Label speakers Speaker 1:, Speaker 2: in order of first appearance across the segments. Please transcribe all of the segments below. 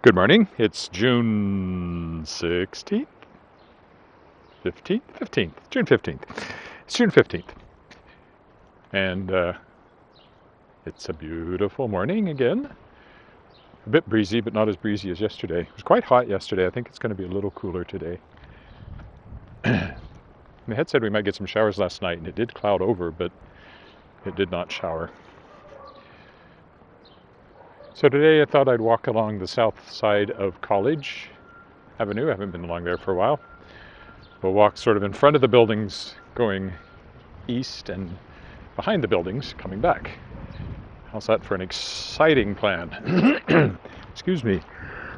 Speaker 1: Good morning. It's June 16th? 15th? 15th. June 15th. It's June 15th. And it's a beautiful morning again. A bit breezy, but not as breezy as yesterday. It was quite hot yesterday. I think it's going to be a little cooler today. The head said we might get some showers last night, and it did cloud over, but it did not shower. So today I thought I'd walk along the south side of College Avenue. I haven't been along there for a while. We'll walk sort of in front of the buildings going east and behind the buildings coming back. How's that for an exciting plan? Excuse me.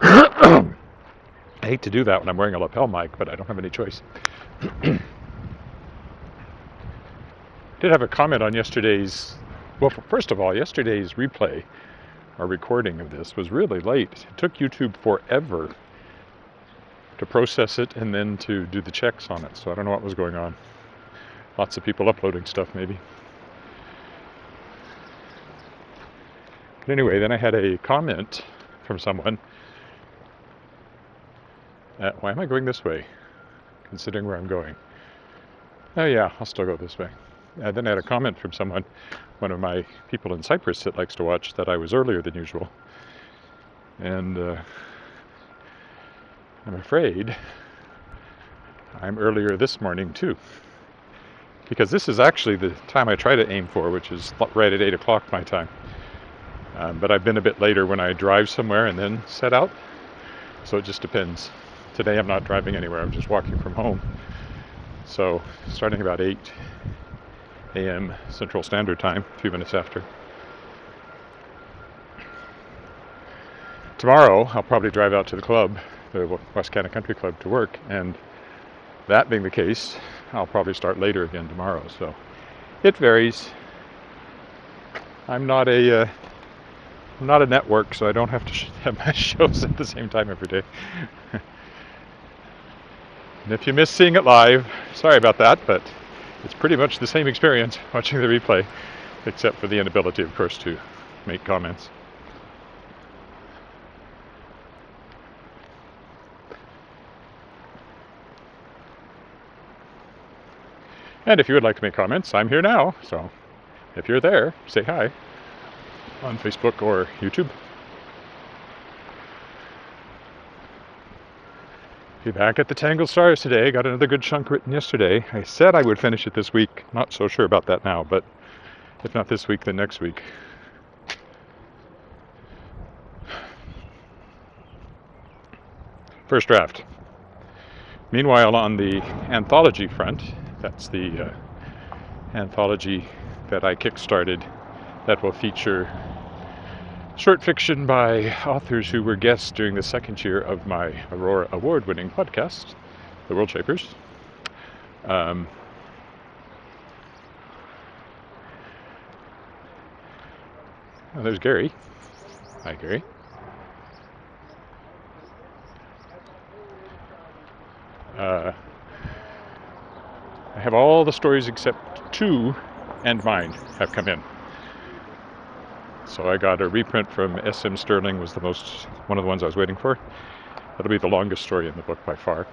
Speaker 1: I hate to do that when I'm wearing a lapel mic, but I don't have any choice. Did have a comment on yesterday's, well, first of all, yesterday's replay or recording of this was really late. It took YouTube forever to process it and then to do the checks on it, so I don't know what was going on. Lots of people uploading stuff, maybe. But anyway, then I had a comment from someone. Why am I going this way, considering where I'm going? Oh yeah, I'll still go this way. Then I had a comment from someone, one of my people in Cyprus that likes to watch, that I was earlier than usual. And I'm afraid I'm earlier this morning too. Because this is actually the time I try to aim for, which is right at 8 o'clock my time. But I've been a bit later when I drive somewhere and then set out. So it just depends. Today I'm not driving anywhere, I'm just walking from home. So starting about 8 a.m. Central Standard Time, a few minutes after. Tomorrow I'll probably drive out to the club, the West Canada Country Club, to work. And that being the case, I'll probably start later again tomorrow. So it varies. I'm not a network, so I don't have to have my shows at the same time every day. And if you miss seeing it live, sorry about that, but it's pretty much the same experience watching the replay, except for the inability, of course, to make comments. And if you would like to make comments, I'm here now, so if you're there, say hi on Facebook or YouTube. Be back at the Tangled Stars today. Got another good chunk written yesterday. I said I would finish it this week. Not so sure about that now, but if not this week, then next week. First draft. Meanwhile, on the anthology front, that's the anthology that I kickstarted that will feature short fiction by authors who were guests during the second year of my Aurora Award-winning podcast, The World Shapers. Oh, there's Gary. Hi, Gary. I have all the stories except 2 and mine have come in. So I got a reprint from S.M. Sterling, was one of the ones I was waiting for. That'll be the longest story in the book by far.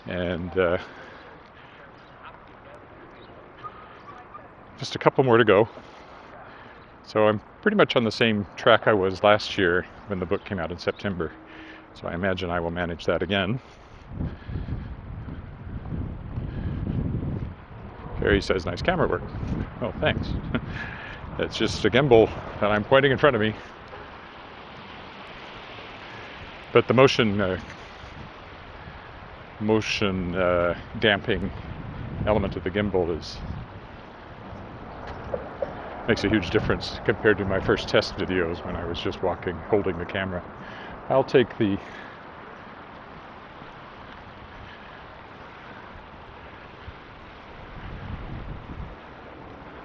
Speaker 1: And just a couple more to go. So I'm pretty much on the same track I was last year when the book came out in September. So I imagine I will manage that again. Gary says, nice camera work. Oh, thanks. It's just a gimbal that I'm pointing in front of me. But the motion damping element of the gimbal makes a huge difference compared to my first test videos when I was just walking, holding the camera. I'll take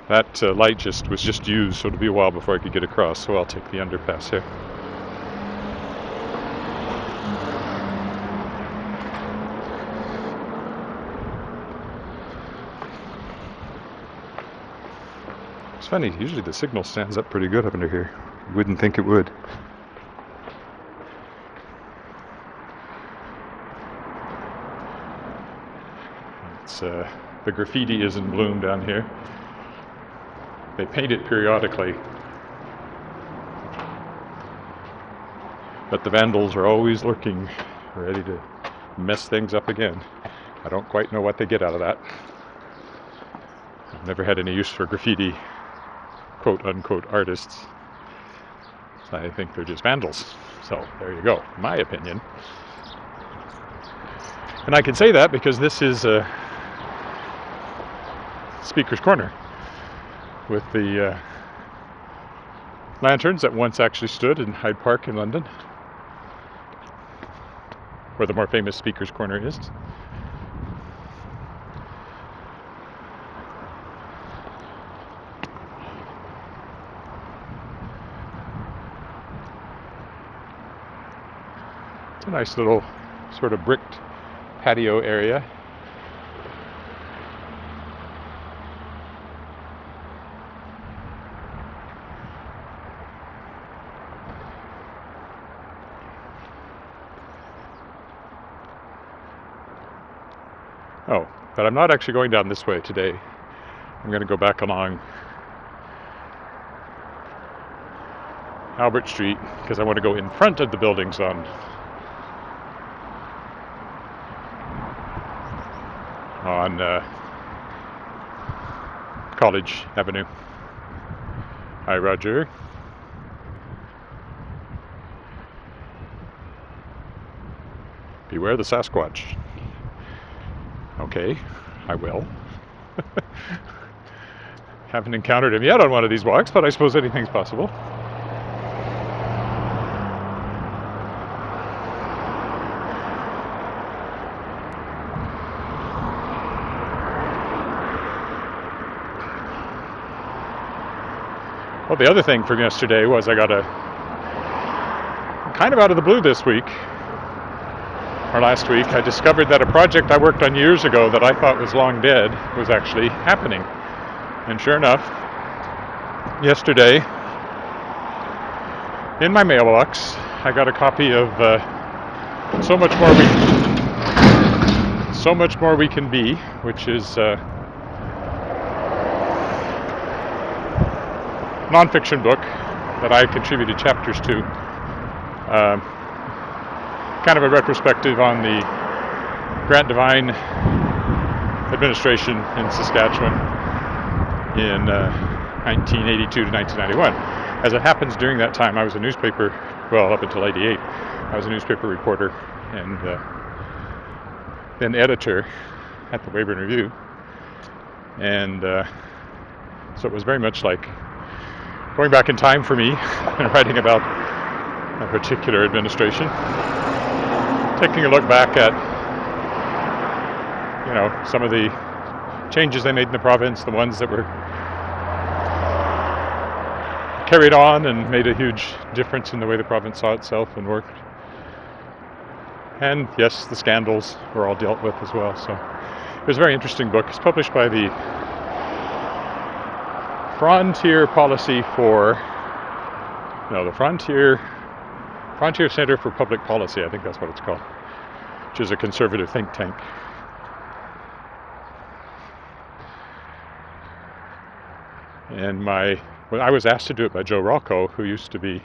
Speaker 1: that light was just used, so it'll be a while before I could get across, so I'll take the underpass here. It's funny, usually the signal stands up pretty good up under here. You wouldn't think it would. the graffiti is in bloom down here. They paint it periodically, but the vandals are always lurking, ready to mess things up again. I don't quite know what they get out of that. I've never had any use for graffiti, quote-unquote, artists. I think they're just vandals. So there you go, my opinion. And I can say that because this is Speaker's Corner, with the lanterns that once actually stood in Hyde Park in London, where the more famous Speaker's Corner is. It's a nice little sort of bricked patio area. Oh, but I'm not actually going down this way today. I'm going to go back along Albert Street because I want to go in front of the buildings on College Avenue. Hi, Roger. Beware the Sasquatch. Okay, I will. Haven't encountered him yet on one of these walks, but I suppose anything's possible. Well, the other thing from yesterday was I got kind of out of the blue this week, or last week, I discovered that a project I worked on years ago that I thought was long dead was actually happening. And sure enough, yesterday, in my mailbox, I got a copy of So Much More We Can Be, which is non-fiction book that I contributed chapters to. Kind of a retrospective on the Grant Devine administration in Saskatchewan in 1982 to 1991. As it happens, during that time I was a newspaper, well, up until 88, I was a newspaper reporter and then editor at the Weyburn Review. And so it was very much like going back in time for me and writing about a particular administration, taking a look back at, some of the changes they made in the province, the ones that were carried on and made a huge difference in the way the province saw itself and worked. And yes, the scandals were all dealt with as well. So it was a very interesting book. It's published by the Frontier Center for Public Policy, I think that's what it's called, which is a conservative think tank. And I was asked to do it by Joe Rocco, who used to be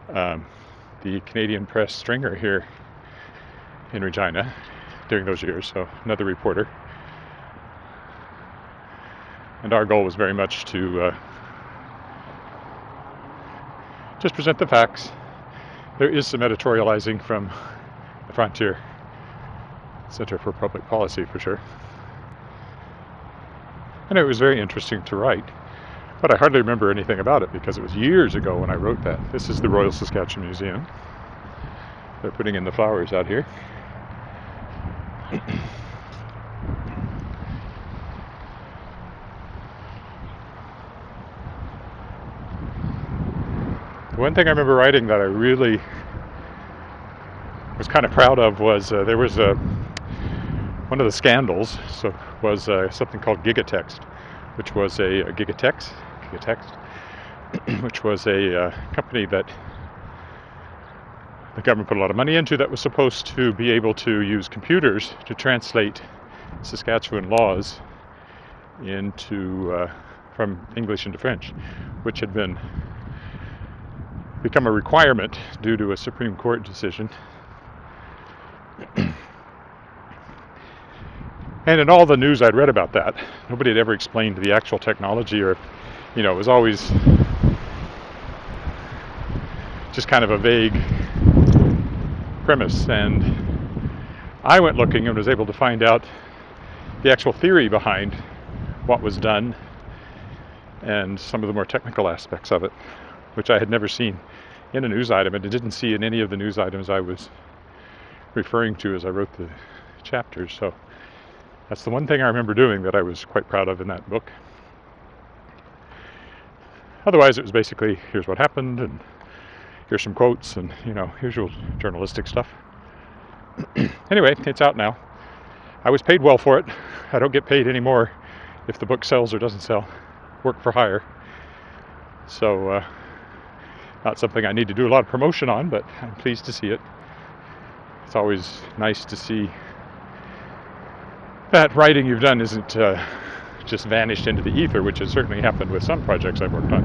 Speaker 1: the Canadian Press stringer here in Regina during those years, so another reporter. And our goal was very much to just present the facts. There is some editorializing from the Frontier Center for Public Policy, for sure. And it was very interesting to write, but I hardly remember anything about it because it was years ago when I wrote that. This is the Royal Saskatchewan Museum. They're putting in the flowers out here. One thing I remember writing that I really was kind of proud of was there was one of the scandals was something called Gigatext, which was Gigatext, which was a company that the government put a lot of money into that was supposed to be able to use computers to translate Saskatchewan laws from English into French, which had become a requirement due to a Supreme Court decision. And in all the news I'd read about that, nobody had ever explained the actual technology, or, it was always just kind of a vague premise. And I went looking and was able to find out the actual theory behind what was done and some of the more technical aspects of it, which I had never seen in a news item, and I didn't see in any of the news items I was referring to as I wrote the chapters. So that's the one thing I remember doing that I was quite proud of in that book. Otherwise, it was basically, here's what happened, and here's some quotes, and, usual journalistic stuff. Anyway, it's out now. I was paid well for it. I don't get paid anymore if the book sells or doesn't sell. Work for hire. So, not something I need to do a lot of promotion on, but I'm pleased to see it. It's always nice to see that writing you've done isn't just vanished into the ether, which has certainly happened with some projects I've worked on.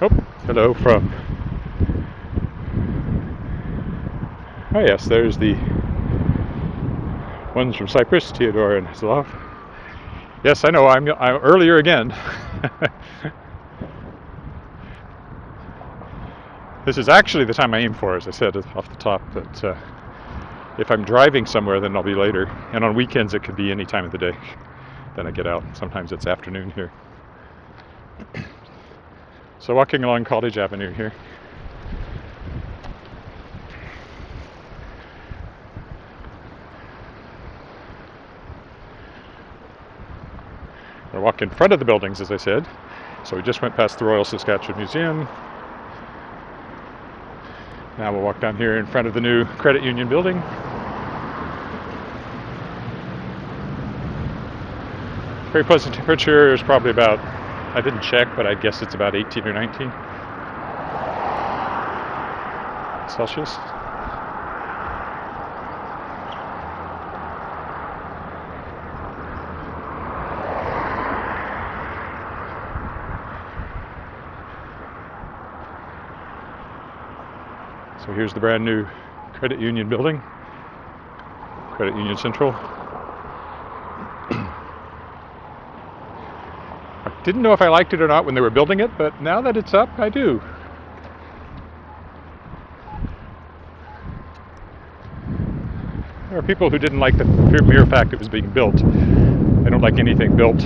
Speaker 1: Oh, hello from... Oh yes, there's the ones from Cyprus, Theodore and Zlov. Yes, I know, I'm earlier again. This is actually the time I aim for, as I said off the top, but if I'm driving somewhere, then I'll be later. And on weekends, it could be any time of the day. Then I get out. Sometimes it's afternoon here. So walking along College Avenue here. I walk in front of the buildings, as I said. So we just went past the Royal Saskatchewan Museum. Now we'll walk down here in front of the new Credit Union building. Very pleasant temperature. It's probably about, I didn't check, but I guess it's about 18 or 19 Celsius. So here's the brand new Credit Union building, Credit Union Central. I didn't know if I liked it or not when they were building it, but now that it's up, I do. There are people who didn't like the mere fact it was being built. I don't like anything built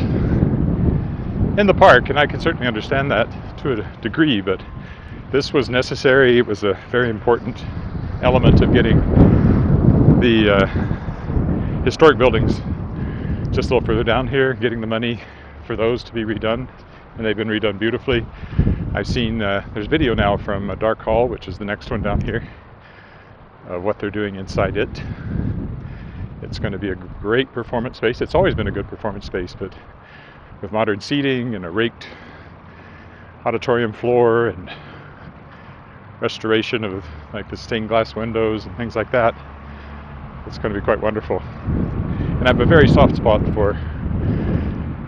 Speaker 1: in the park, and I can certainly understand that to a degree, but this was necessary. It was a very important element of getting the historic buildings just a little further down here, getting the money for those to be redone, and they've been redone beautifully. I've seen, there's video now from Dark Hall, which is the next one down here, of what they're doing inside it. It's going to be a great performance space. It's always been a good performance space, but with modern seating and a raked auditorium floor and restoration of like the stained glass windows and things like that, it's going to be quite wonderful. And I have a very soft spot for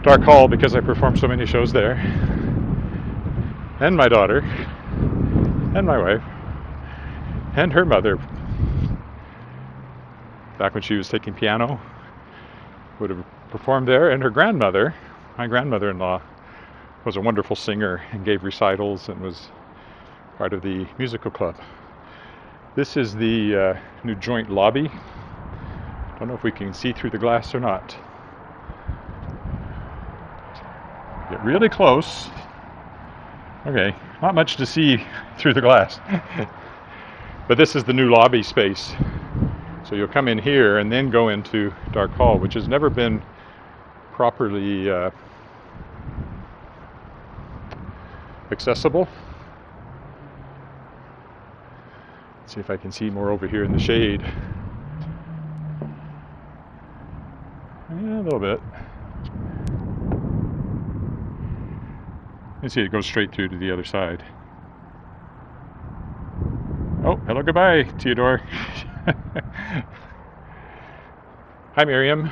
Speaker 1: Dark Hall because I performed so many shows there, and my daughter and my wife and her mother, back when she was taking piano, would have performed there, and her grandmother, my grandmother-in-law, was a wonderful singer and gave recitals and was part of the musical club. This is the new joint lobby. Don't know if we can see through the glass or not. Get really close. Okay, not much to see through the glass. But this is the new lobby space. So you'll come in here and then go into Dark Hall, which has never been properly accessible. Let's see if I can see more over here in the shade. Yeah, a little bit. You see it goes straight through to the other side. Oh, hello, goodbye, Theodore. Hi, Miriam.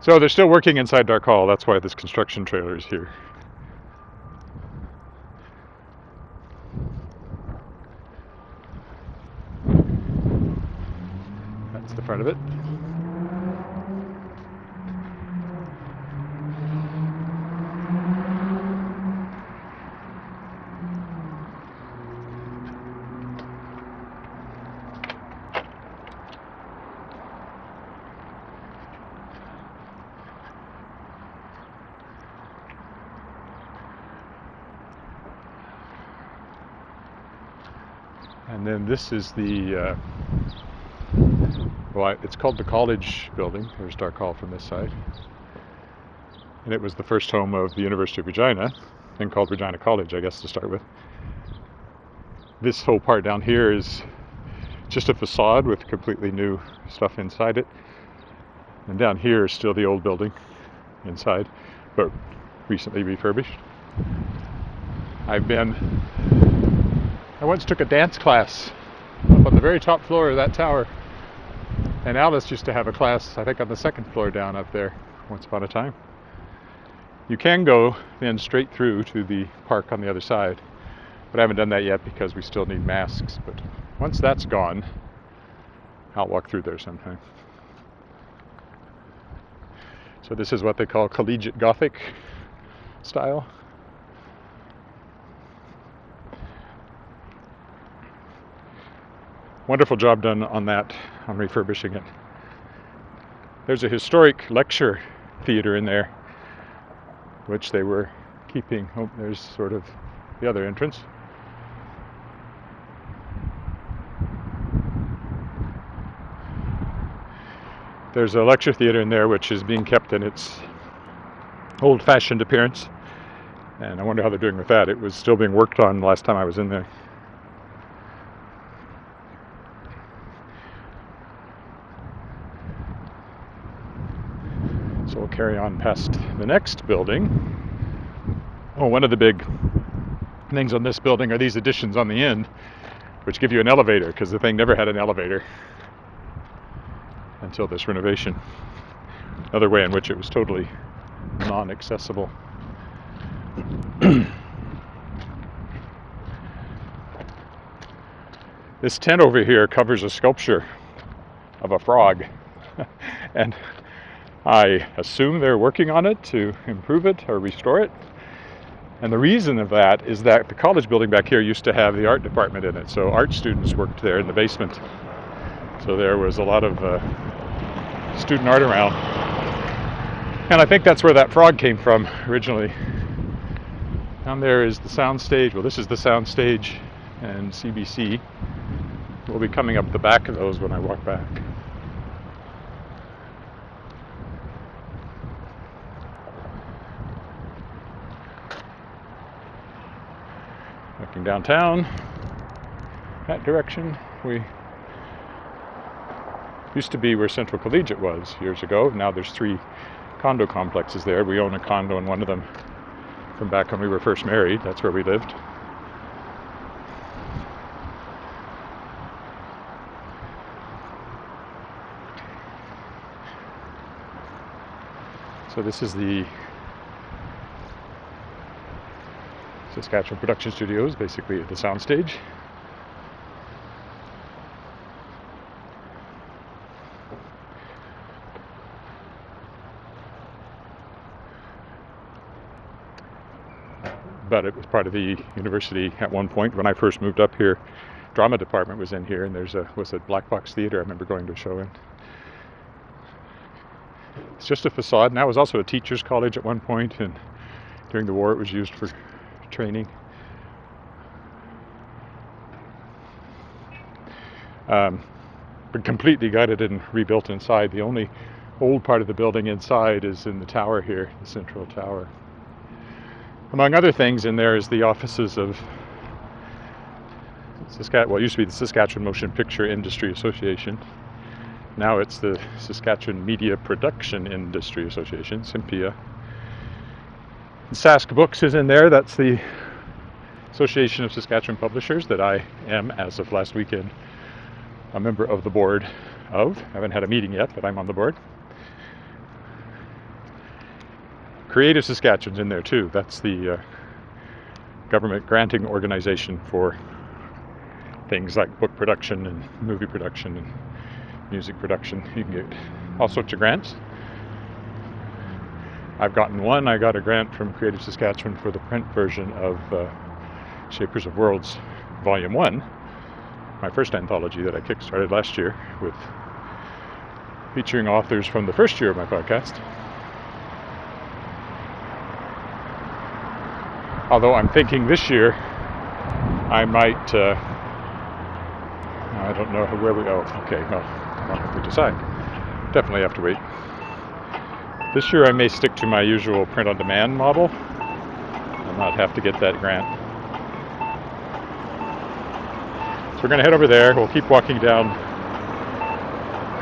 Speaker 1: So they're still working inside Dark Hall. That's why this construction trailer is here. That's the front of it. And then this is the, it's called the College Building. There's Dark Hall from this side. And it was the first home of the University of Regina, then called Regina College, I guess, to start with. This whole part down here is just a facade with completely new stuff inside it. And down here is still the old building inside, but recently refurbished. I once took a dance class up on the very top floor of that tower. And Alice used to have a class, I think, on the second floor down up there, once upon a time. You can go then straight through to the park on the other side, but I haven't done that yet because we still need masks. But once that's gone, I'll walk through there sometime. So this is what they call collegiate Gothic style. Wonderful job done on that, on refurbishing it. There's a historic lecture theater in there, which they were keeping. Oh, there's sort of the other entrance. There's a lecture theater in there which is being kept in its old-fashioned appearance, and I wonder how they're doing with that. It was still being worked on last time I was in there. So we'll carry on past the next building. Oh, one of the big things on this building are these additions on the end, which give you an elevator, because the thing never had an elevator until this renovation. Another way in which it was totally non-accessible. This tent over here covers a sculpture of a frog, and I assume they're working on it to improve it or restore it. And the reason of that is that the college building back here used to have the art department in it, so art students worked there in the basement. So there was a lot of student art around. And I think that's where that frog came from originally. Down there is the sound stage. Well, this is the sound stage and CBC. We'll be coming up the back of those when I walk back. Looking downtown, that direction. We used to be where Central Collegiate was years ago. Now there's 3 condo complexes there. We own a condo in one of them from back when we were first married. That's where we lived. So this is the Saskatchewan Production Studios, basically the soundstage. But it was part of the university at one point. When I first moved up here, drama department was in here, and was a black box theater I remember going to a show in. It's just a facade, and that was also a teacher's college at one point, and during the war it was used for training. But completely gutted and rebuilt inside. The only old part of the building inside is in the tower here, the central tower. Among other things, in there is the offices of it used to be the Saskatchewan Motion Picture Industry Association. Now it's the Saskatchewan Media Production Industry Association, SIMPIA. Sask Books is in there. That's the Association of Saskatchewan Publishers that I am, as of last weekend, a member of the board of. I haven't had a meeting yet, but I'm on the board. Creative Saskatchewan's in there too. That's the government granting organization for things like book production and movie production and music production. You can get all sorts of grants. I've gotten one. I got a grant from Creative Saskatchewan for the print version of Shapers of Worlds Volume 1, my first anthology that I kickstarted last year, with featuring authors from the first year of my podcast. Although I'm thinking this year I might, I don't know where we go. Okay, well, I'll have to decide. Definitely have to wait. This year I may stick to my usual print-on-demand model and not have to get that grant. So we're going to head over there. We'll keep walking down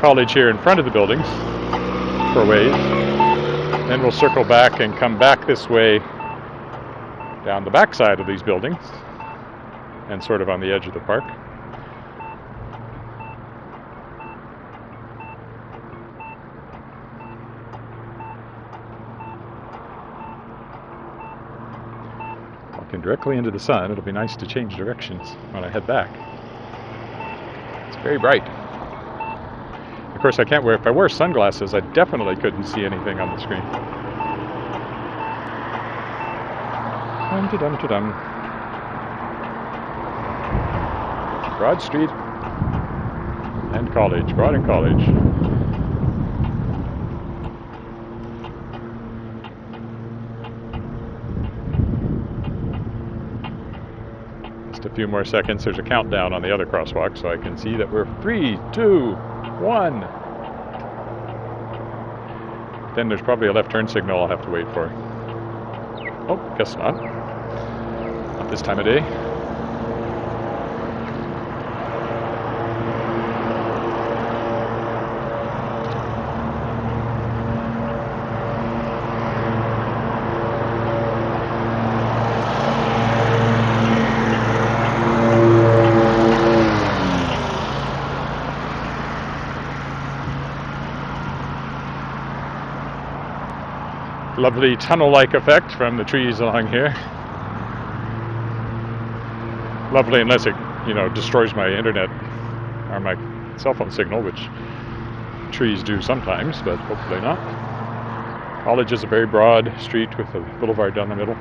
Speaker 1: College here in front of the buildings for a ways. Then we'll circle back and come back this way down the back side of these buildings and sort of on the edge of the park. Walking directly into the sun. It'll be nice to change directions when I head back. It's very bright. Of course, I can't wear, if I wear sunglasses, I definitely couldn't see anything on the screen. Dum-de-dum-de-dum. Broad Street and College. Broad and College. Just a few more seconds. There's a countdown on the other crosswalk, so I can see that we're 3, 2, 1. Then there's probably a left turn signal I'll have to wait for. Oh, guess not. Not this time of day. Lovely tunnel-like effect from the trees along here. Lovely unless it, destroys my internet or my cell phone signal, which trees do sometimes, but hopefully not. College is a very broad street with a boulevard down the middle.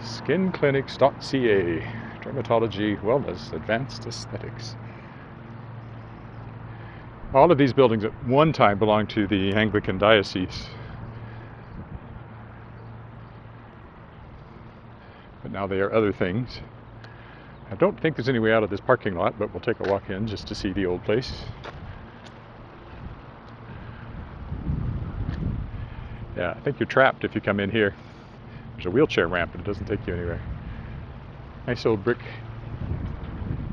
Speaker 1: Skinclinics.ca, dermatology, wellness, advanced aesthetics. All of these buildings at one time belonged to the Anglican diocese, but now they are other things. I don't think there's any way out of this parking lot, but we'll take a walk in just to see the old place. Yeah, I think you're trapped if you come in here. There's a wheelchair ramp, but it doesn't take you anywhere. Nice old brick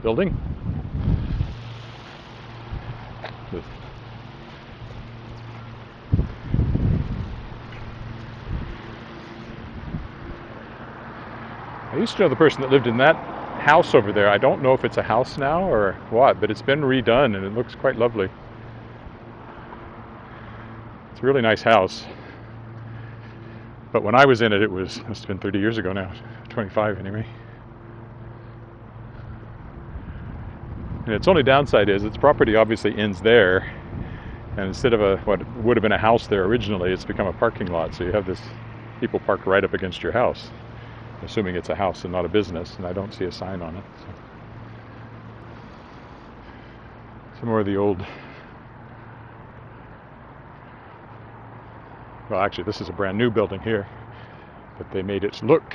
Speaker 1: building. I used to know the person that lived in that house over there. I don't know if it's a house now or what, but it's been redone and it looks quite lovely. It's a really nice house. But when I was in it, it must have been 30 years ago now, 25 anyway. And its only downside is its property obviously ends there, and instead of what would have been a house there originally, it's become a parking lot. So you have this people parked right up against your house, assuming it's a house and not a business, and I don't see a sign on it. So. Some more of the old. Well, actually, this is a brand new building here, but they made it look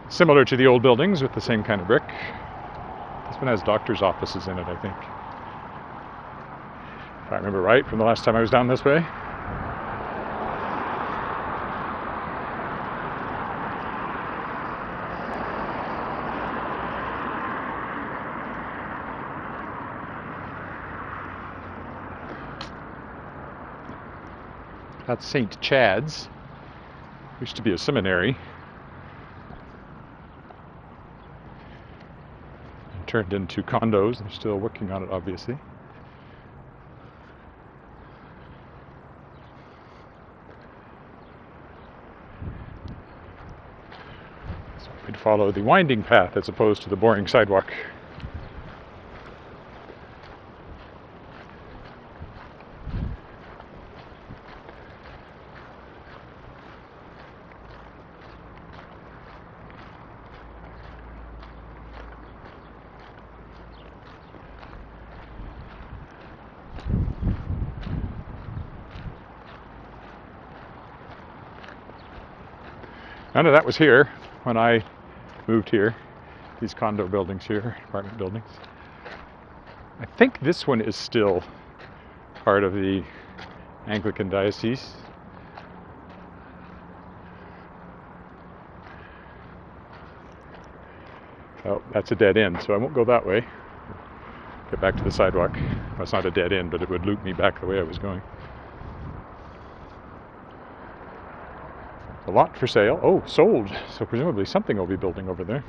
Speaker 1: similar to the old buildings with the same kind of brick. This one has doctor's offices in it, I think. If I remember right from the last time I was down this way. That's St. Chad's. Used to be a seminary. And turned into condos. They're still working on it, obviously. So we'd follow the winding path as opposed to the boring sidewalk. None of that was here when I moved here. These condo buildings here, apartment buildings. I think this one is still part of the Anglican diocese. Oh, that's a dead end, so I won't go that way. Get back to the sidewalk. Well, it's not a dead end, but it would loop me back the way I was going. A lot for sale. Oh, sold. So presumably something will be building over there.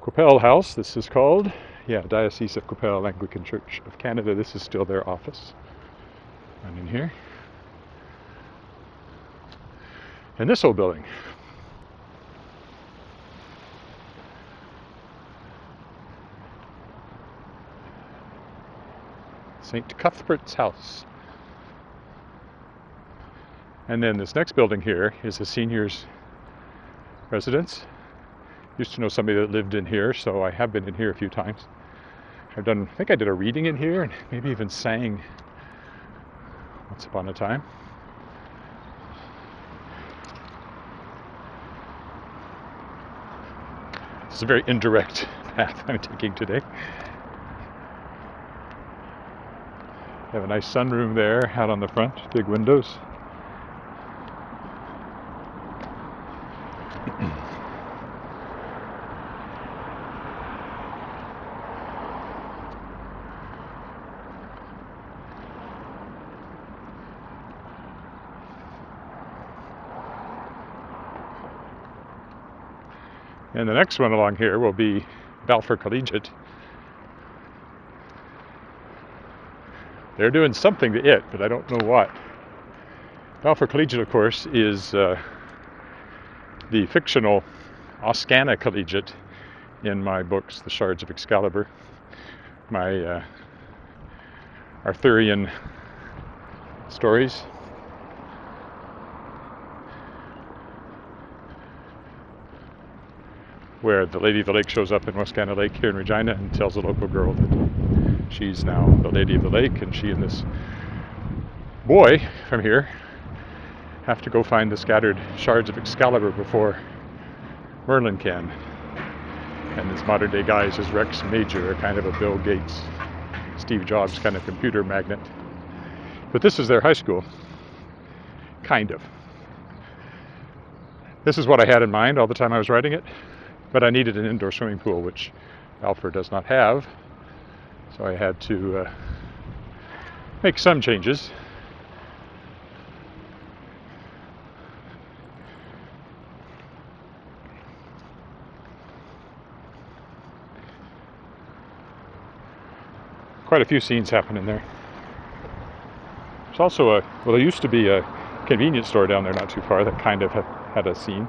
Speaker 1: Coppell House, this is called. Yeah, Diocese of Coppell Anglican Church of Canada. This is still their office. And in here. And this old building. St. Cuthbert's House. And then this next building here is a seniors residence. Used to know somebody that lived in here, so I have been in here a few times. I think I did a reading in here and maybe even sang once upon a time. This is a very indirect path I'm taking today. Have a nice sunroom there out on the front, big windows. And the next one along here will be Balfour Collegiate. They're doing something to it, but I don't know what. Balfour Collegiate, of course, is the fictional Oscana Collegiate in my books, The Shards of Excalibur, my Arthurian stories. Where the Lady of the Lake shows up in Wascana Lake here in Regina and tells the local girl that she's now the Lady of the Lake, and she and this boy from here have to go find the scattered shards of Excalibur before Merlin can. And this modern day guy is Rex Major, a kind of a Bill Gates, Steve Jobs kind of computer magnate. But this is their high school. Kind of. This is what I had in mind all the time I was writing it. But I needed an indoor swimming pool, which Balfour does not have. So I had to make some changes. Quite a few scenes happen in there. There's also there used to be a convenience store down there not too far that kind of had a scene.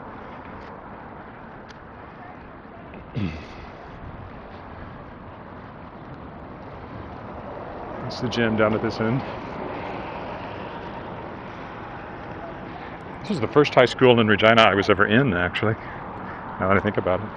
Speaker 1: It's the gym down at this end. This is the first high school in Regina I was ever in, actually, now that I think about it.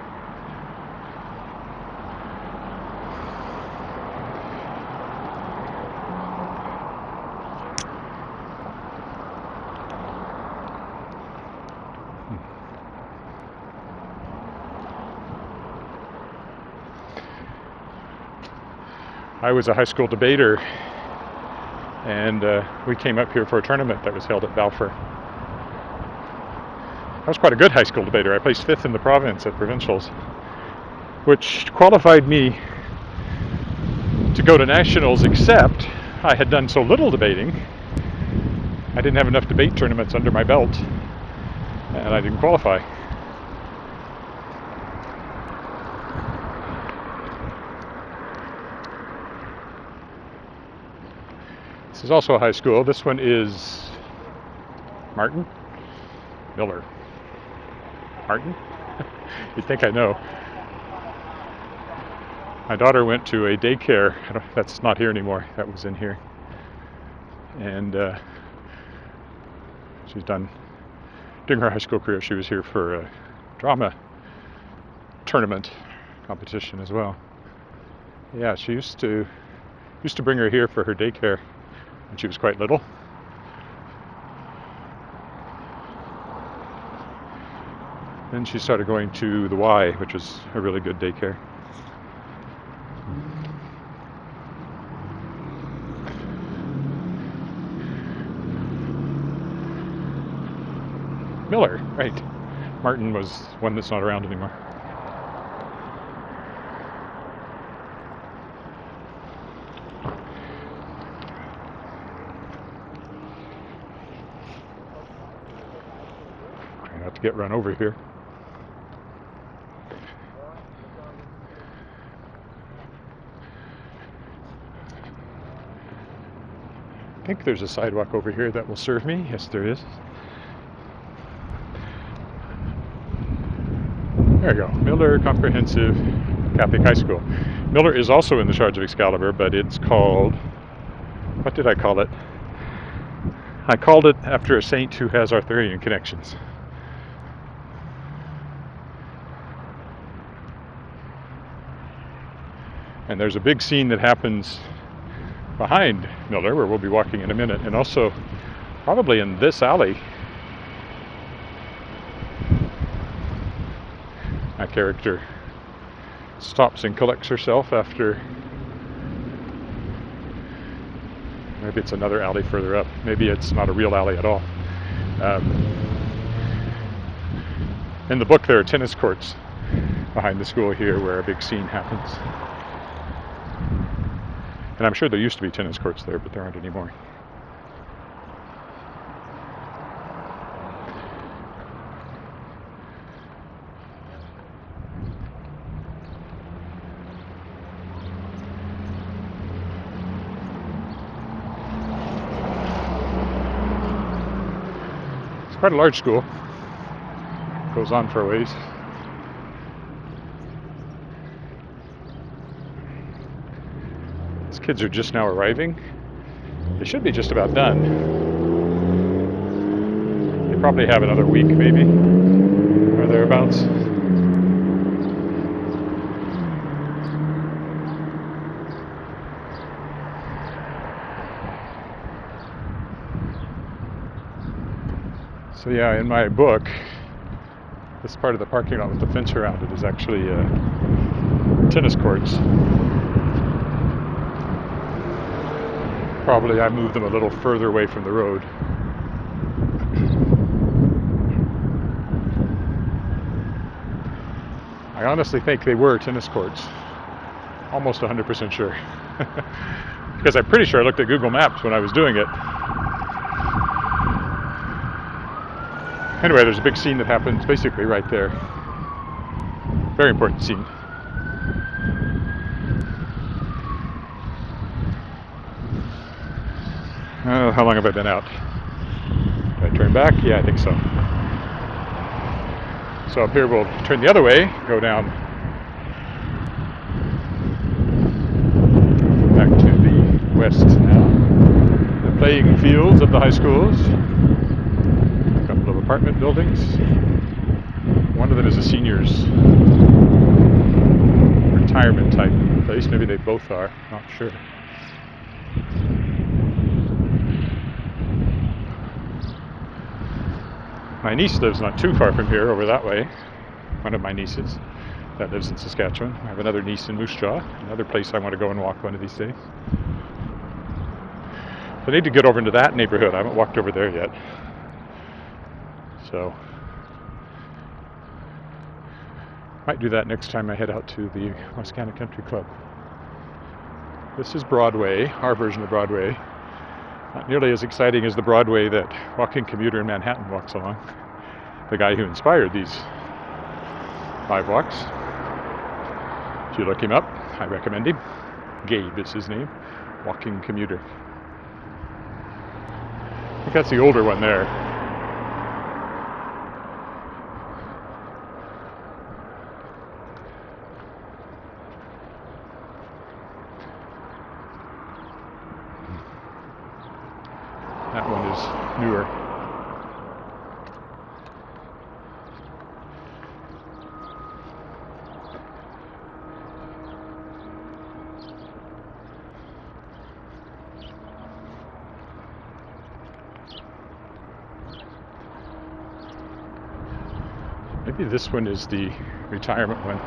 Speaker 1: I was a high school debater, and we came up here for a tournament that was held at Balfour. I was quite a good high school debater. I placed 5th in the province at provincials, which qualified me to go to nationals, except I had done so little debating. I didn't have enough debate tournaments under my belt, and I didn't qualify. This is also a high school. This one is Martin? Miller. Martin? You'd think I know. My daughter went to a daycare. That's not here anymore. That was in here. And she's done, during her high school career, she was here for a drama tournament competition as well. Yeah, she used to bring her here for her daycare when she was quite little. Then she started going to the Y, which was a really good daycare. Miller, right. Martin was one that's not around anymore. Try not to get run over here. I think there's a sidewalk over here that will serve me. Yes, there is. There you go. Miller Comprehensive Catholic High School. Miller is also in the charge of Excalibur, but it's called... What did I call it? I called it after a saint who has Arthurian connections. And there's a big scene that happens behind Miller, where we'll be walking in a minute, and also probably in this alley. That character stops and collects herself after... Maybe it's another alley further up. Maybe it's not a real alley at all. In the book, there are tennis courts behind the school here where a big scene happens. And I'm sure there used to be tennis courts there, but there aren't anymore. It's quite a large school. Goes on for a ways. These kids are just now arriving. They should be just about done. They probably have another week, maybe, or thereabouts. So yeah, in my book, this part of the parking lot with the fence around it is actually tennis courts. Probably I moved them a little further away from the road. I honestly think they were tennis courts. Almost 100% sure. Because I'm pretty sure I looked at Google Maps when I was doing it. Anyway, there's a big scene that happens basically right there. Very important scene. How long have I been out? Did I turn back? Yeah, I think so. So up here we'll turn the other way, go down back to the west now. The playing fields of the high schools. A couple of apartment buildings. One of them is a seniors' retirement type place. Maybe they both are, not sure. My niece lives not too far from here, over that way. One of my nieces that lives in Saskatchewan. I have another niece in Moose Jaw, another place I want to go and walk one of these days. I need to get over into that neighborhood. I haven't walked over there yet. So, might do that next time I head out to the Wascana Country Club. This is Broadway, our version of Broadway. Not nearly as exciting as the Broadway that walking commuter in Manhattan walks along. The guy who inspired these 5 walks. If you look him up, I recommend him. Gabe is his name. Walking commuter. I think that's the older one there. That one is newer. Maybe this one is the retirement one.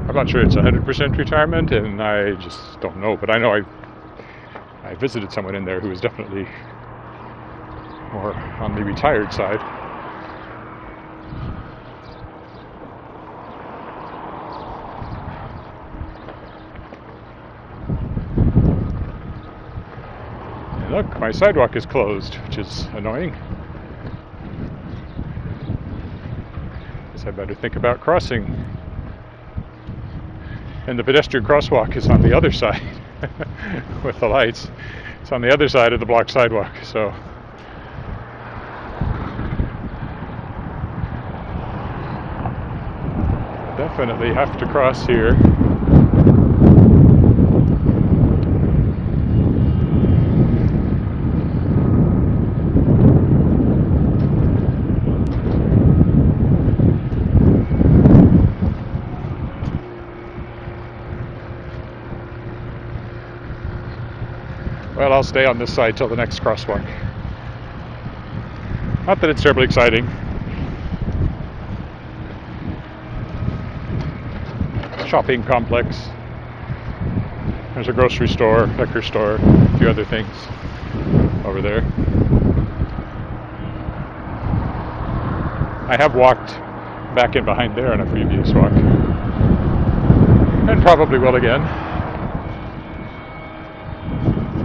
Speaker 1: I'm not sure it's 100% retirement, and I just don't know. But I know I visited someone in there who was definitely more on the retired side. And look, my sidewalk is closed, which is annoying. Guess I better think about crossing. And the pedestrian crosswalk is on the other side with the lights. It's on the other side of the blocked sidewalk, so definitely have to cross here. Well, I'll stay on this side till the next crosswalk. Not that it's terribly exciting. Shopping complex. There's a grocery store, liquor store, a few other things over there. I have walked back in behind there on a previous walk. And probably will again.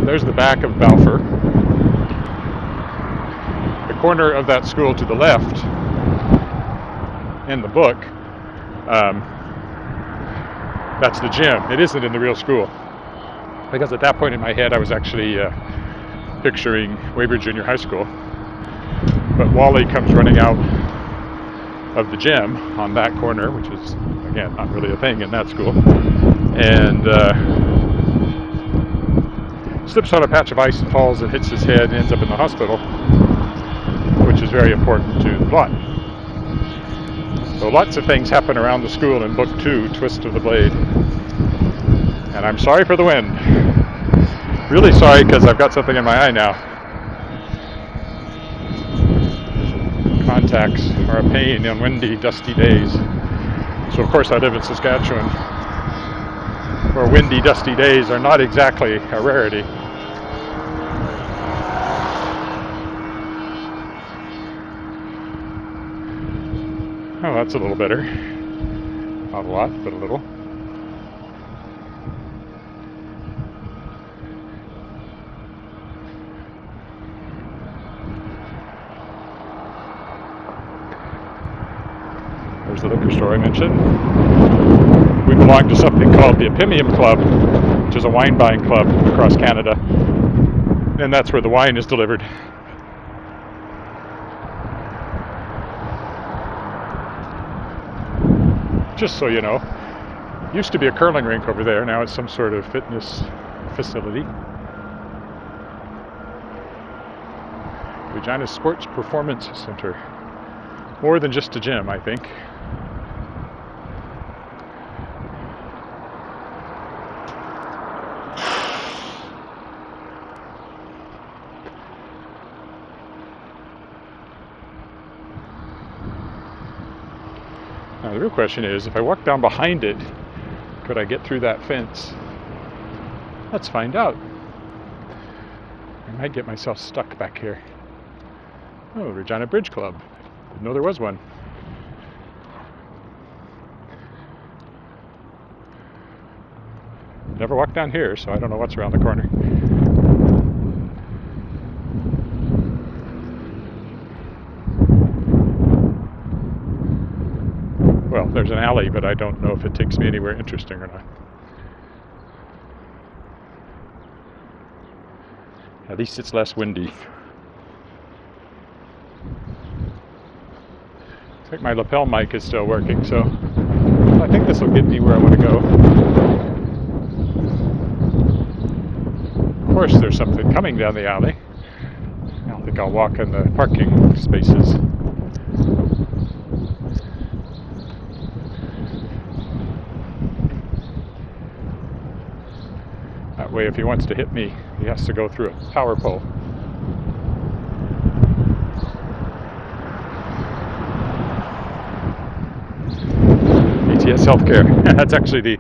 Speaker 1: There's the back of Balfour. The corner of that school to the left in the book, that's the gym. It isn't in the real school. Because at that point in my head I was actually picturing Weber Junior High School. But Wally comes running out of the gym on that corner, which is, again, not really a thing in that school, and slips on a patch of ice and falls and hits his head and ends up in the hospital, which is very important to the plot. So lots of things happen around the school in Book 2, Twist of the Blade. And I'm sorry for the wind. Really sorry, because I've got something in my eye now. Contacts are a pain on windy, dusty days. So of course I live in Saskatchewan, where windy, dusty days are not exactly a rarity. Oh, that's a little better. Not a lot, but a little. There's the liquor store I mentioned. We belong to something called the Epimium Club, which is a wine buying club across Canada. And that's where the wine is delivered. Just so you know, used to be a curling rink over there, now it's some sort of fitness facility. Regina Sports Performance Center. More than just a gym, I think. Now the real question is, if I walk down behind it, could I get through that fence? Let's find out. I might get myself stuck back here. Oh, Regina Bridge Club. Didn't know there was one. Never walked down here, so I don't know what's around the corner. Well, there's an alley, but I don't know if it takes me anywhere interesting or not. At least it's less windy. I think my lapel mic is still working, so I think this will get me where I want to go. Of course, there's something coming down the alley. I don't think I'll walk in the parking spaces. That way, if he wants to hit me, he has to go through a power pole. ATS Healthcare. That's actually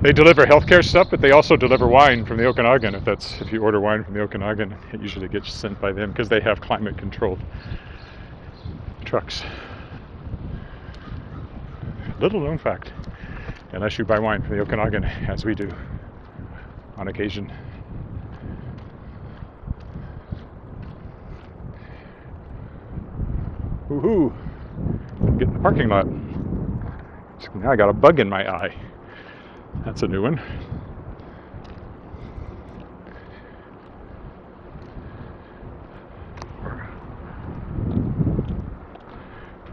Speaker 1: they deliver healthcare stuff, but they also deliver wine from the Okanagan. If you order wine from the Okanagan, it usually gets sent by them because they have climate-controlled trucks. Little known fact, unless you buy wine from the Okanagan, as we do on occasion. Woohoo! Get in the parking lot. So now I got a bug in my eye. That's a new one.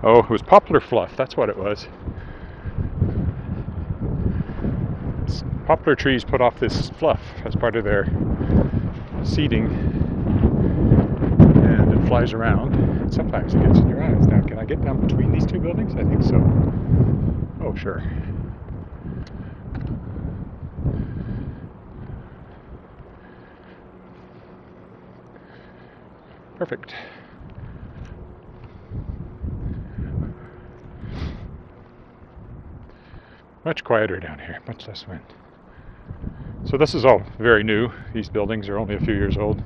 Speaker 1: Oh, it was poplar fluff. That's what it was. Poplar trees put off this fluff as part of their seeding, and it flies around. And sometimes it gets in your eyes. Now, can I get down between these two buildings? I think so. Oh, sure. Perfect. Much quieter down here, much less wind. So this is all very new. These buildings are only a few years old.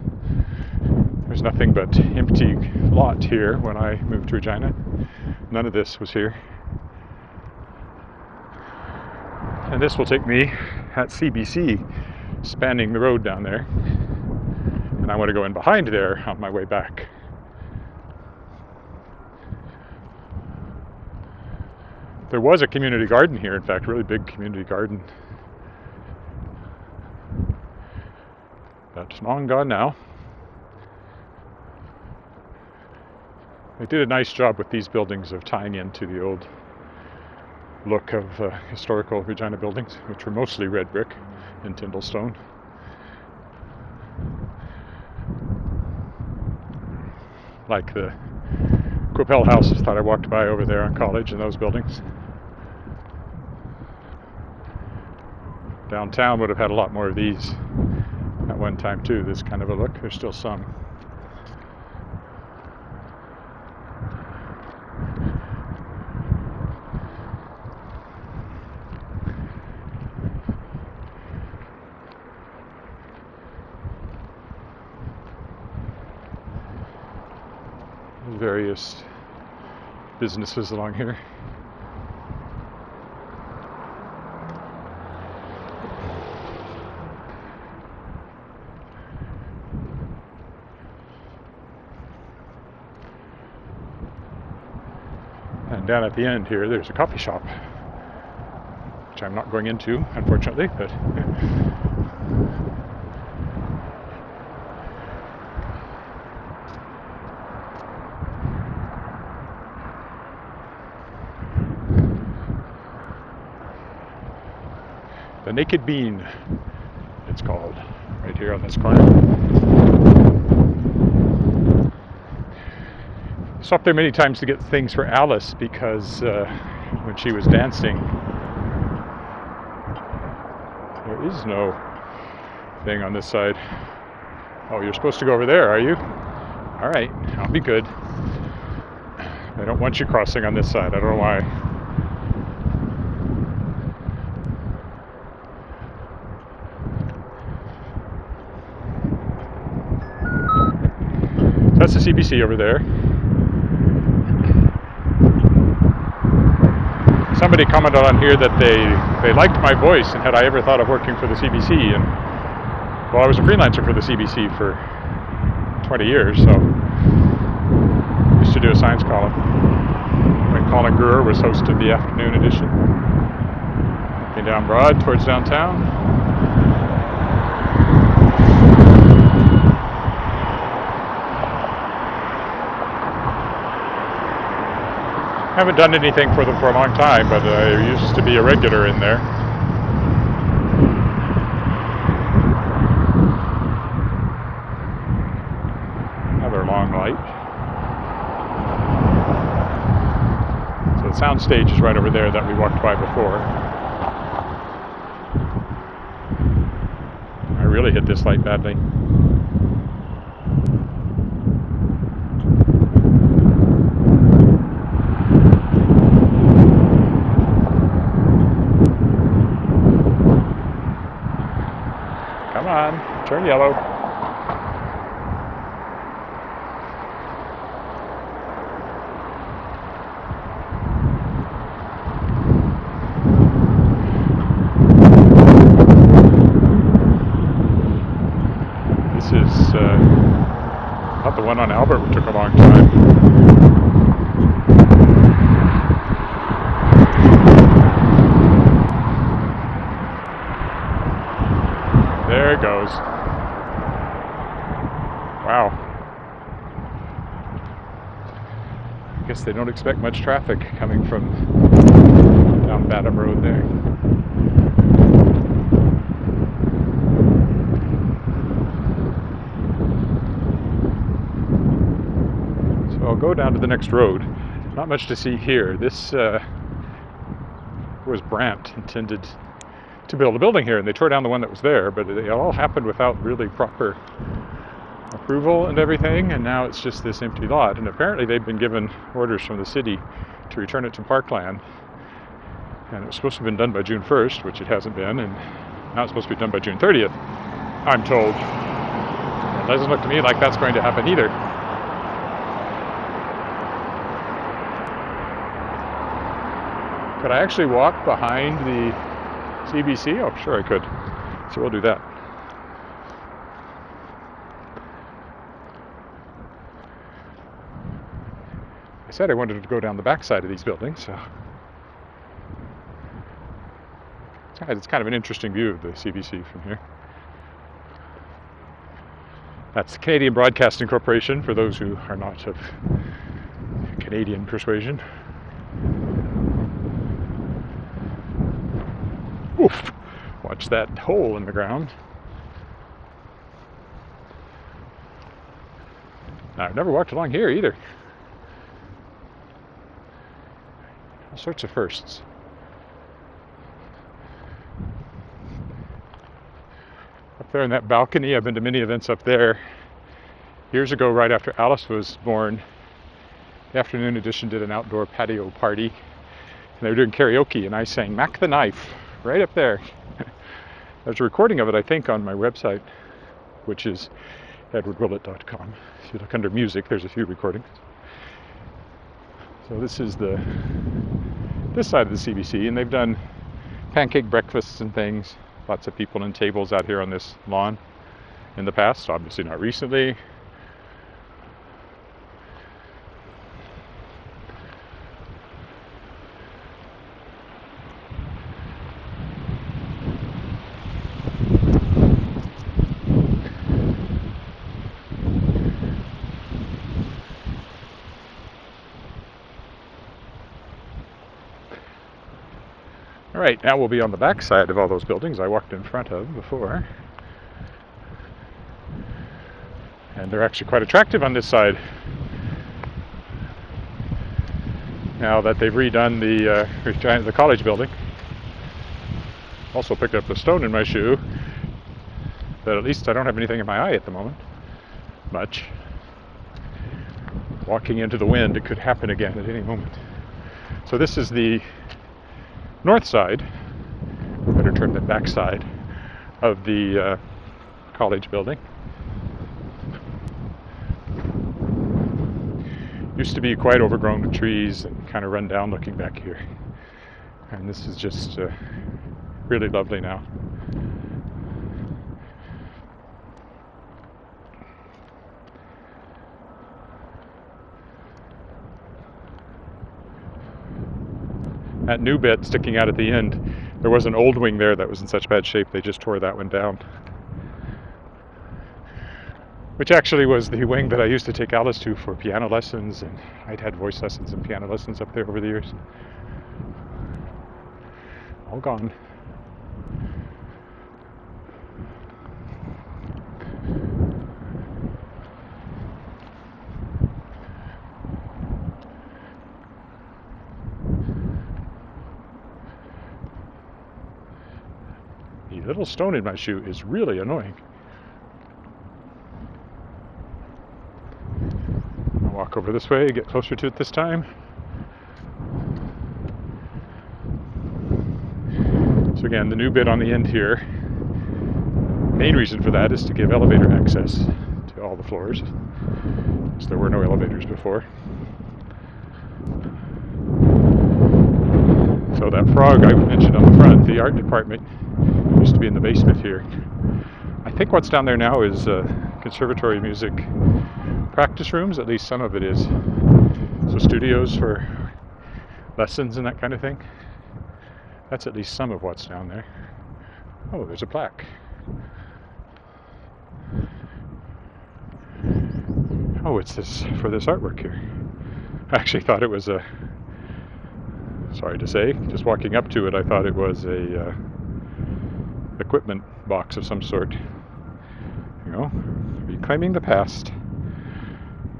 Speaker 1: There's nothing but empty lot here when I moved to Regina. None of this was here. And this will take me at CBC, spanning the road down there. And I want to go in behind there on my way back. There was a community garden here, in fact, a really big community garden. But long gone now. They did a nice job with these buildings of tying into the old look of historical Regina buildings, which were mostly red brick and Tyndall stone. Like the Quappel houses that I walked by over there on College and those buildings. Downtown would have had a lot more of these at one time too, this kind of a look. There's still some. Various businesses along here. And down at the end here, there's a coffee shop, which I'm not going into, unfortunately, but the Naked Bean, it's called, right here on this corner. Stopped there many times to get things for Alice because when she was dancing, there is no thing on this side. Oh, you're supposed to go over there, are you? All right, I'll be good. I don't want you crossing on this side. I don't know why. That's the CBC over there. Somebody commented on here that they liked my voice, and had I ever thought of working for the CBC. And well, I was a freelancer for the CBC for 20 years, so I used to do a science column when Colin Brewer was host of the afternoon edition. Walking down Broad towards downtown. I haven't done anything for them for a long time, but I used to be a regular in there. Another long light. So the sound stage is right over there that we walked by before. I really hit this light badly. Come on, turn yellow. This is not the one on Albert, which took a long time. There it goes. Wow. I guess they don't expect much traffic coming from down Batham Road there. So I'll go down to the next road. Not much to see here. This was Brandt intended to build a building here, and they tore down the one that was there, but it all happened without really proper approval and everything, and now it's just this empty lot. And apparently they've been given orders from the city to return it to parkland, and it was supposed to have been done by June 1st, which it hasn't been, and now it's supposed to be done by June 30th, I'm told. It doesn't look to me like that's going to happen either. Could I actually walk behind the CBC? Oh, sure I could. So we'll do that. I said I wanted to go down the backside of these buildings, so it's kind of an interesting view of the CBC from here. That's the Canadian Broadcasting Corporation, for those who are not of Canadian persuasion. Oof! Watch that hole in the ground. Now, I've never walked along here either. All sorts of firsts. Up there in that balcony, I've been to many events up there. Years ago, right after Alice was born, the afternoon edition did an outdoor patio party, and they were doing karaoke, and I sang Mac the Knife right up there. There's a recording of it, I think, on my website, which is edwardwillett.com. If you look under music, there's a few recordings. So this is this side of the CBC, and they've done pancake breakfasts and things. Lots of people and tables out here on this lawn in the past, obviously not recently. All right, now we'll be on the back side of all those buildings I walked in front of before. And they're actually quite attractive on this side. Now that they've redone the college building. Also picked up a stone in my shoe, but at least I don't have anything in my eye at the moment. Much. Walking into the wind, it could happen again at any moment. So this is the north side, or better term the back side, of the college building. Used to be quite overgrown with trees and kind of run down looking back here. And this is just really lovely now. That new bit sticking out at the end, there was an old wing there that was in such bad shape they just tore that one down. Which actually was the wing that I used to take Alice to for piano lessons, and I'd had voice lessons and piano lessons up there over the years. All gone. The little stone in my shoe is really annoying. I'll walk over this way, get closer to it this time. So again, the new bit on the end here, main reason for that is to give elevator access to all the floors, because there were no elevators before. So that frog I mentioned on the front, the art department used to be in the basement here. I think what's down there now is conservatory music practice rooms, at least some of it is. So studios for lessons and that kind of thing. That's at least some of what's down there. Oh, there's a plaque. Oh, it's this for this artwork here. I actually thought it was sorry to say, just walking up to it, I thought it was a equipment box of some sort. You know, reclaiming the past.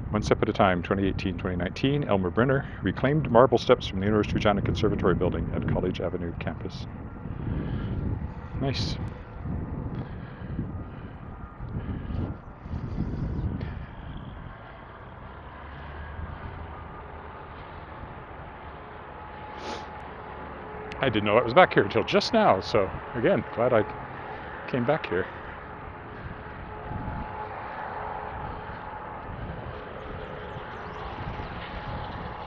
Speaker 1: One step at a time, 2018-2019, Elmer Brenner, reclaimed marble steps from the University of Regina Conservatory building at College Avenue campus. Nice. I didn't know it was back here until just now, so again, glad I came back here.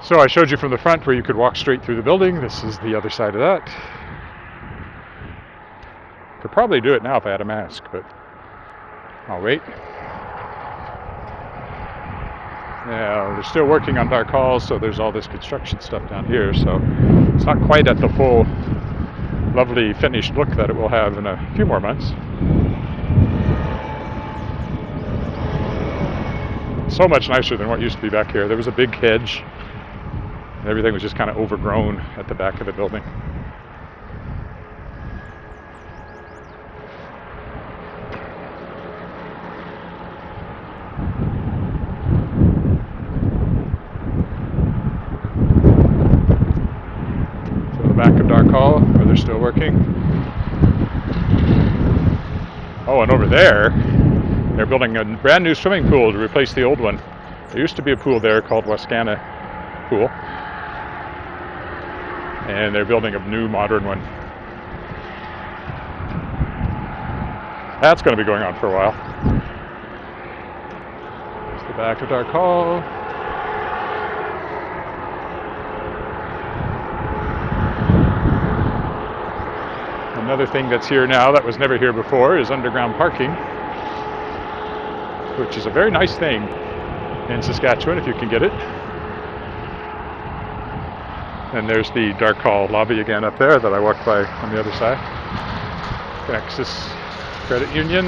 Speaker 1: So I showed you from the front where you could walk straight through the building. This is the other side of that. Could probably do it now if I had a mask, but I'll wait. Yeah, they're still working on dark halls, so there's all this construction stuff down here, so it's not quite at the full, lovely finished look that it will have in a few more months. So much nicer than what used to be back here. There was a big hedge. Everything was just kind of overgrown at the back of the building. So the back of Dark Hall, where they're still working. Oh, and over there, they're building a brand new swimming pool to replace the old one. There used to be a pool there called Wascana Pool. And they're building a new modern one. That's going to be going on for a while. There's the back of Dark Hall. Another thing that's here now that was never here before is underground parking, which is a very nice thing in Saskatchewan if you can get it. And there's the Dark Hall lobby again up there that I walked by on the other side. Texas Credit Union.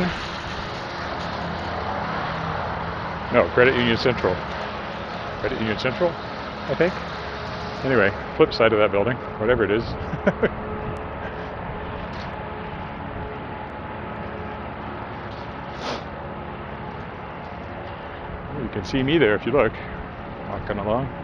Speaker 1: No, Credit Union Central. Credit Union Central, I think. Anyway, flip side of that building, whatever it is. You can see me there if you look, walking along.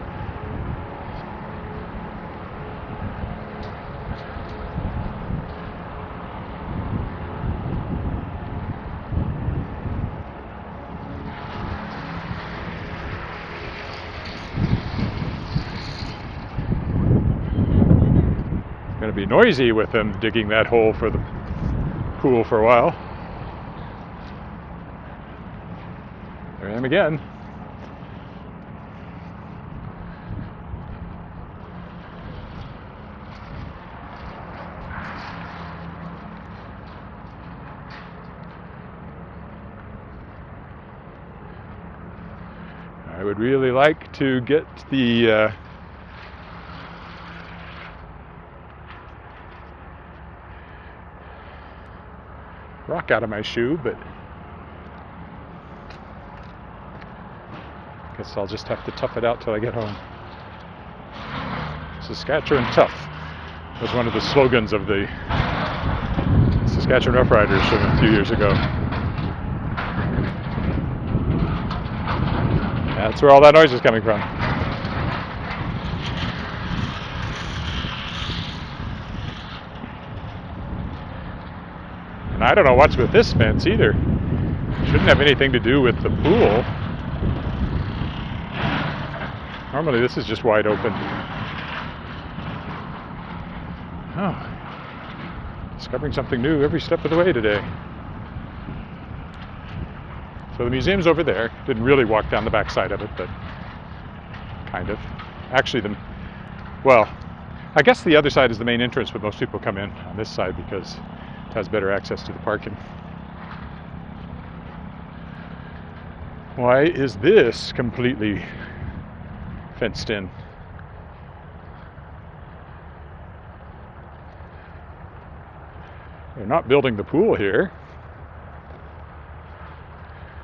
Speaker 1: Going to be noisy with them digging that hole for the pool for a while. There I am again. would really like to get the rock out of my shoe, but I guess I'll just have to tough it out till I get home. Saskatchewan tough was one of the slogans of the Saskatchewan Rough Riders from a few years ago. That's where all that noise is coming from. And I don't know what's with this fence either. Shouldn't have anything to do with the pool. Normally this is just wide open. Oh, discovering something new every step of the way today. So the museum's over there. Didn't really walk down the back side of it, but kind of. Actually, well, I guess the other side is the main entrance, but most people come in on this side because it has better access to the parking. Why is this completely fenced in? They're not building the pool here,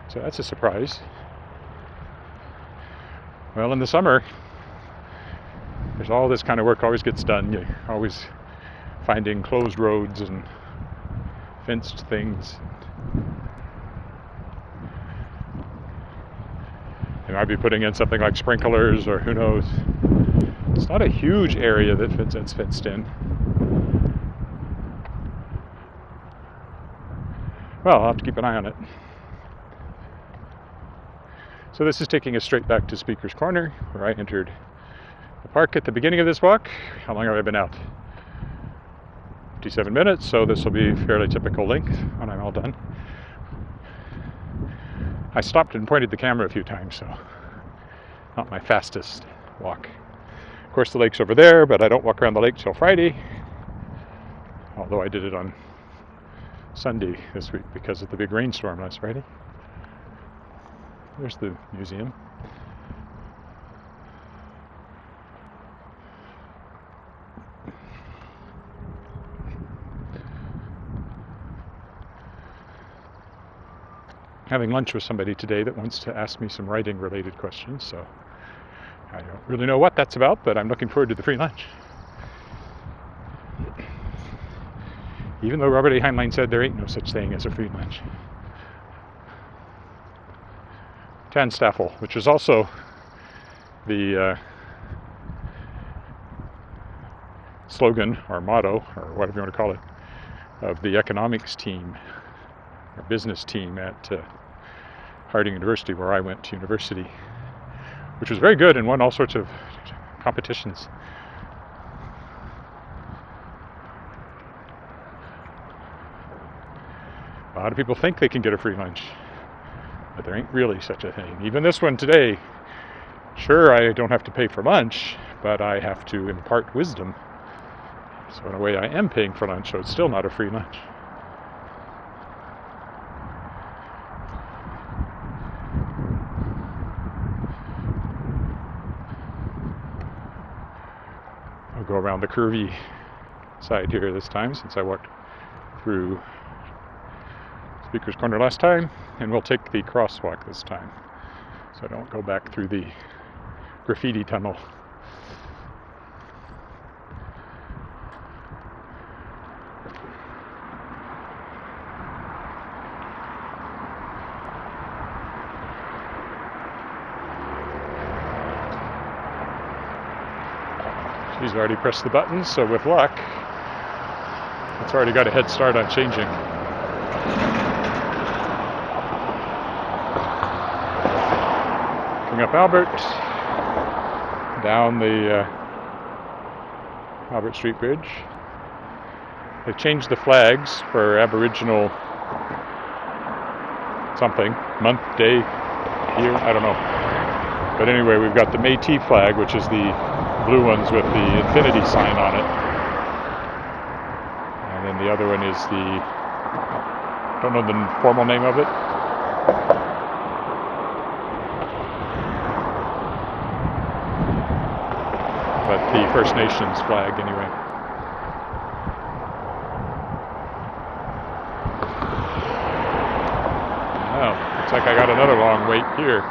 Speaker 1: so that's a surprise. Well, in the summer, there's all this kind of work always gets done. You're always finding closed roads and fenced things. They might be putting in something like sprinklers, or who knows. It's not a huge area that's fenced in. Well, I'll have to keep an eye on it. So this is taking us straight back to Speaker's Corner, where I entered the park at the beginning of this walk. How long have I been out? 57 minutes, so this will be fairly typical length when I'm all done. I stopped and pointed the camera a few times, so not my fastest walk. Of course, the lake's over there, but I don't walk around the lake till Friday, although I did it on Sunday this week because of the big rainstorm last Friday. There's the museum. Having lunch with somebody today that wants to ask me some writing related questions, so I don't really know what that's about, but I'm looking forward to the free lunch. Even though Robert A. Heinlein said there ain't no such thing as a free lunch. Tanstaffel, which is also the slogan or motto, or whatever you want to call it, of the economics team, or business team at Harding University, where I went to university, which was very good and won all sorts of competitions. A lot of people think they can get a free lunch, but there ain't really such a thing. Even this one today, sure, I don't have to pay for lunch, but I have to impart wisdom. So in a way I am paying for lunch, so it's still not a free lunch. I'll go around the curvy side here this time, since I walked through Speaker's Corner last time, and we'll take the crosswalk this time, so I don't go back through the graffiti tunnel. She's already pressed the button, so with luck, it's already got a head start on changing. Up Albert, down the Albert Street Bridge. They've changed the flags for Aboriginal something, month, day, year, I don't know. But anyway, we've got the Métis flag, which is the blue ones with the infinity sign on it. And then the other one is the, don't know the formal name of it. but the First Nations flag anyway. Oh, looks like I got another long wait here.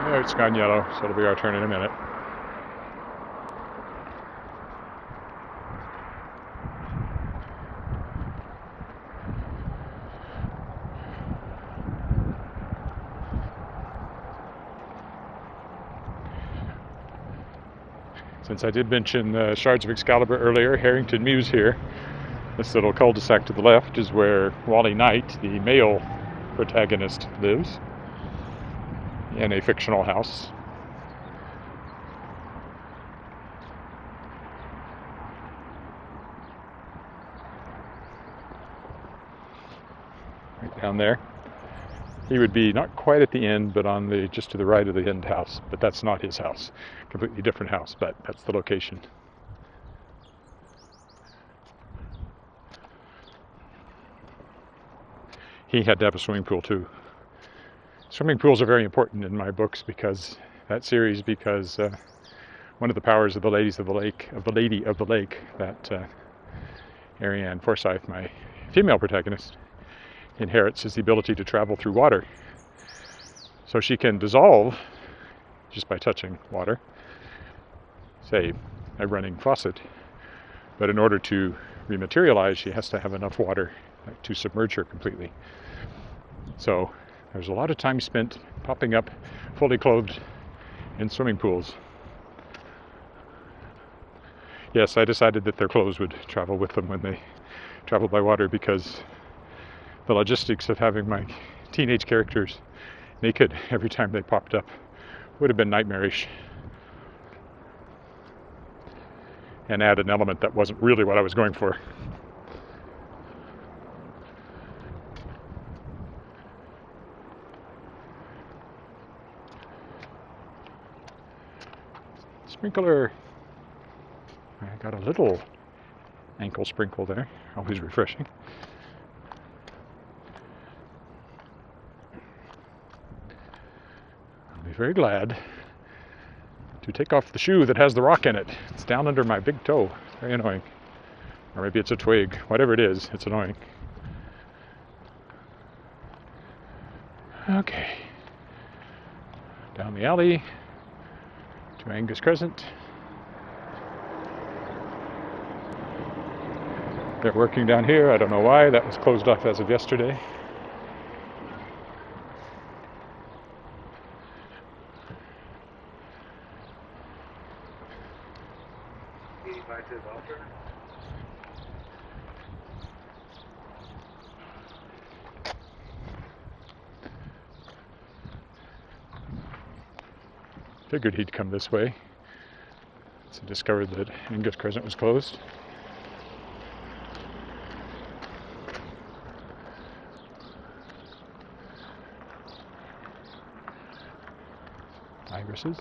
Speaker 1: There, it's gone yellow, so it'll be our turn in a minute. Since I did mention Shards of Excalibur earlier, Harrington Mews here. This little cul-de-sac to the left is where Wally Knight, the male protagonist, lives in a fictional house. Right down there. He would be not quite at the end, but on the just to the right of the end house. But that's not his house. Completely different house, but that's the location. He had to have a swimming pool too. Swimming pools are very important in my books because one of the powers of the Ladies of the Lake, of the Lady of the Lake, that Arianne Forsyth, my female protagonist, inherits, is the ability to travel through water. So she can dissolve just by touching water, say a running faucet, but in order to rematerialize, she has to have enough water to submerge her completely. So there's a lot of time spent popping up fully clothed in swimming pools. Yes, I decided that their clothes would travel with them when they travel by water because the logistics of having my teenage characters naked every time they popped up would have been nightmarish and add an element that wasn't really what I was going for. Sprinkler. I got a little ankle sprinkle there, always refreshing. I'll be very glad to take off the shoe that has the rock in it. It's down under my big toe. It's very annoying. Or maybe it's a twig. Whatever it is, it's annoying. Okay. Down the alley to Angus Crescent. They're working down here. I don't know why. That was closed off as of yesterday. Figured he'd come this way. So discovered that Angus Crescent was closed. Igresses,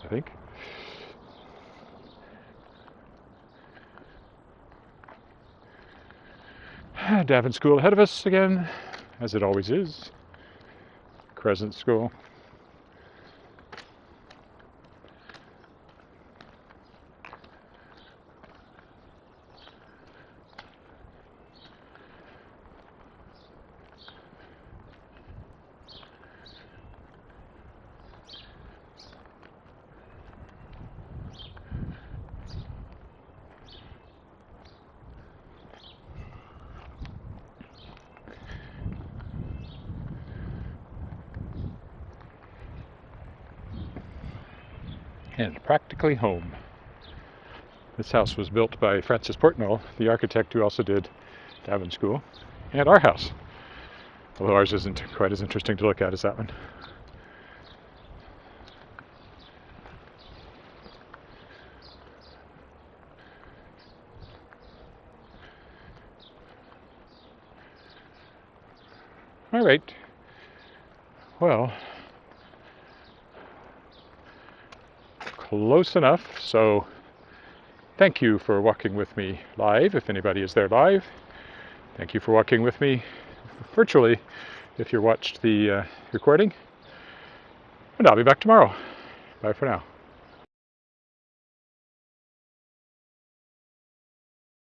Speaker 1: I think. Davin School ahead of us again, as it always is. Crescent School. And practically home. This house was built by Francis Portnell, the architect who also did Davin School, and our house. Although ours isn't quite as interesting to look at as that one. All right. Well, close enough. So thank you for walking with me live, if anybody is there live. Thank you for walking with me virtually if you watched the recording. And I'll be back tomorrow. Bye for now.